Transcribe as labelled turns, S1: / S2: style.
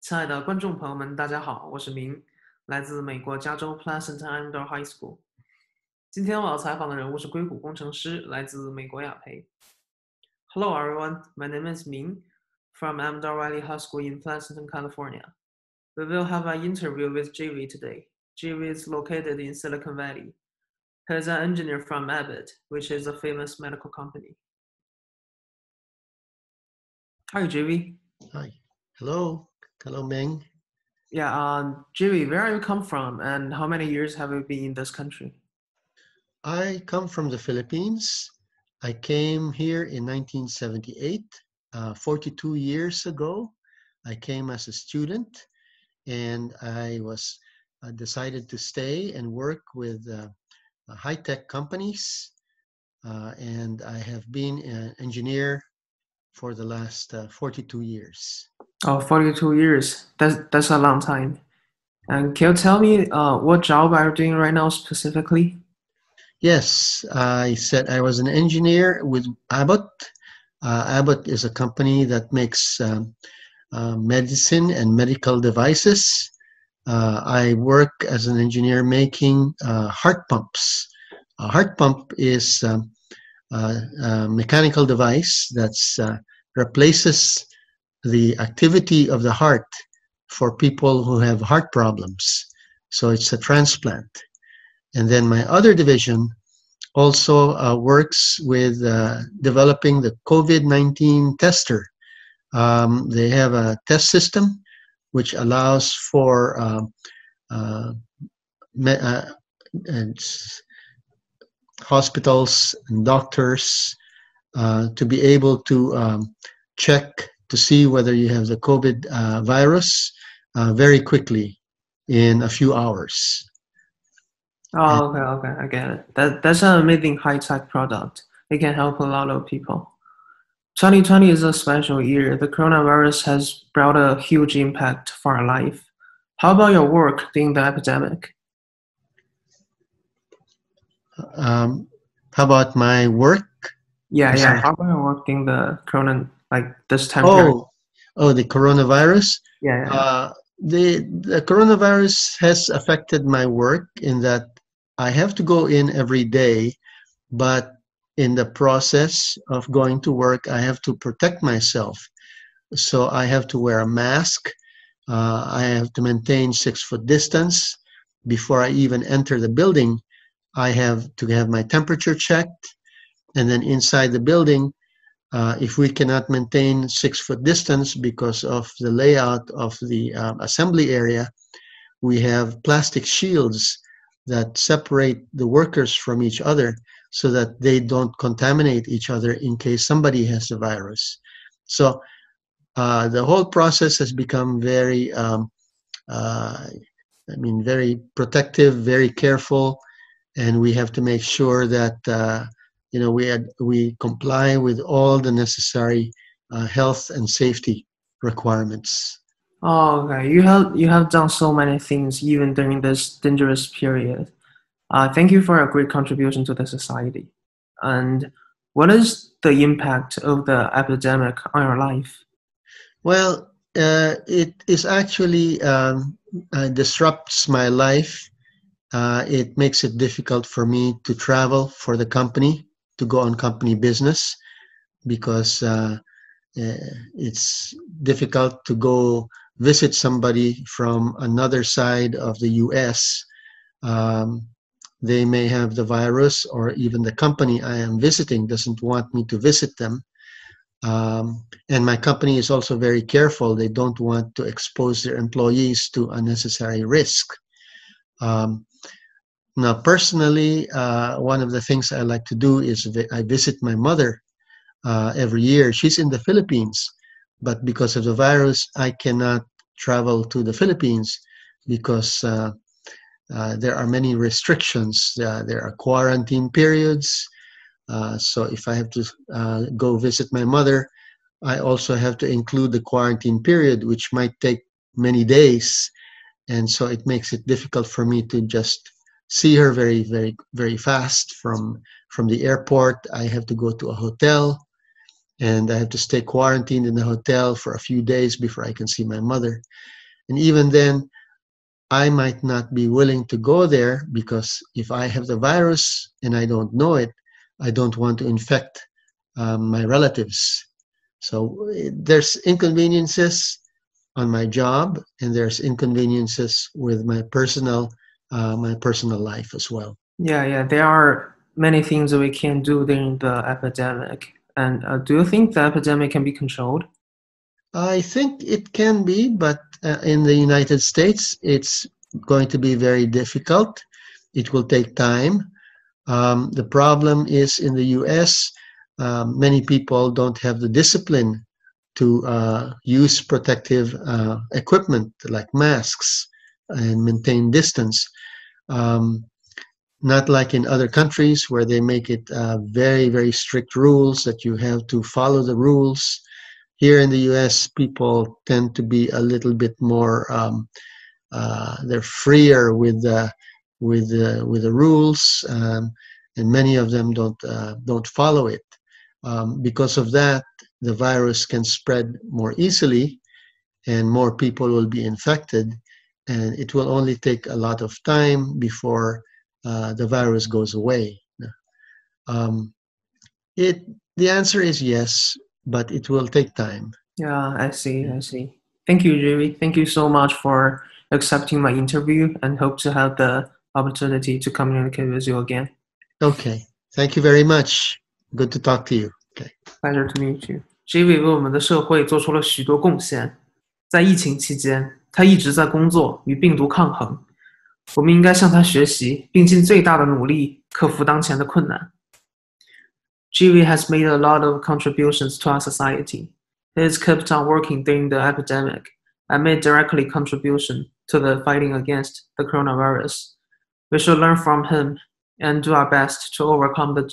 S1: 亲爱的观众朋友们，大家好，我是明，来自美国加州 Pleasant Outdoor High School。今天我要采访的人物是硅谷工程师，来自美国雅培。Hello everyone, my name is Ming from Amador Valley High School in Pleasanton, California. We will have an interview with Javy today. Javy is located in Silicon Valley. He is an engineer from Abbott, which is a famous medical company. Hi, Javy.
S2: Hi. Hello. Hello, Ming.
S1: Yeah, Javy, where are you come from and how many years have you been in this country?
S2: I come from the Philippines. I came here in 1978, 42 years ago. I came as a student and I was decided to stay and work with high-tech companies. And I have been an engineer for the last 42 years.
S1: Oh, 42 years. That's a long time. And can you tell me what job are you doing right now specifically?
S2: Yes, I said I was an engineer with Abbott. Abbott is a company that makes medicine and medical devices. I work as an engineer making heart pumps. A heart pump is a mechanical device that replaces the activity of the heart for people who have heart problems. So it's a transplant. And then my other division also works with developing the COVID-19 tester. They have a test system which allows for hospitals and doctors to be able to check to see whether you have the COVID virus very quickly in a few hours.
S1: Oh, okay, I get it. That's an amazing high-tech product. It can help a lot of people. 2020 is a special year. The coronavirus has brought a huge impact for our life. How about your work during the epidemic?
S2: How about my work?
S1: Yeah. How about your work during the corona, like this time period?
S2: The coronavirus?
S1: Yeah.
S2: The coronavirus has affected my work in that I have to go in every day, but in the process of going to work, I have to protect myself. So I have to wear a mask. I have to maintain 6-foot distance. Before I even enter the building, I have to have my temperature checked. And then inside the building, if we cannot maintain 6-foot distance because of the layout of the assembly area, we have plastic shields that separate the workers from each other so that they don't contaminate each other in case somebody has the virus. So the whole process has become very, very protective, very careful, and we have to make sure that we comply with all the necessary health and safety requirements.
S1: Oh, okay. You have done so many things even during this dangerous period. Thank you for a great contribution to the society. And what is the impact of the epidemic on your life?
S2: Well, it is actually disrupts my life. It makes it difficult for me to travel for the company, to go on company business, because it's difficult to go visit somebody from another side of the US. They may have the virus, or even the company I am visiting doesn't want me to visit them. And my company is also very careful. They don't want to expose their employees to unnecessary risk. Now, personally, one of the things I like to do is I visit my mother every year. She's in the Philippines, but because of the virus, I cannot travel to the Philippines because there are many restrictions. There are quarantine periods. So if I have to go visit my mother, I also have to include the quarantine period, which might take many days. And so it makes it difficult for me to just see her very, very, very fast from the airport. I have to go to a hotel. and I have to stay quarantined in the hotel for a few days before I can see my mother. And even then, I might not be willing to go there because if I have the virus and I don't know it, I don't want to infect my relatives. So there's inconveniences on my job, and there's inconveniences with my personal life as well.
S1: Yeah, there are many things that we can do during the epidemic. And do you think the epidemic can be controlled?
S2: I think it can be, but in the United States, it's going to be very difficult. It will take time. The problem is in the US, many people don't have the discipline to use protective equipment like masks and maintain distance. Not like in other countries where they make it very, very strict rules that you have to follow the rules. Here in the US, people tend to be a little bit more, they're freer with the rules, and many of them don't follow it. Because of that, the virus can spread more easily, and more people will be infected, and it will only take a lot of time before the virus goes away. The answer is yes, but it will take time.
S1: Yeah, I see. Thank you, Javy. Thank you so much for accepting my interview, and hope to have the opportunity to communicate with you again.
S2: Okay. Thank you very much. Good to talk to you. Okay.
S1: Pleasure to meet you. Javy 为我们的社会做出了许多贡献，在疫情期间，他一直在工作，与病毒抗衡。我们应该向他学习，并尽最大的努力克服当前的困难。Javy has made a lot of contributions to our society. He has kept on working during the epidemic and made directly contribution to the fighting against the coronavirus. We should learn from him and do our best to overcome the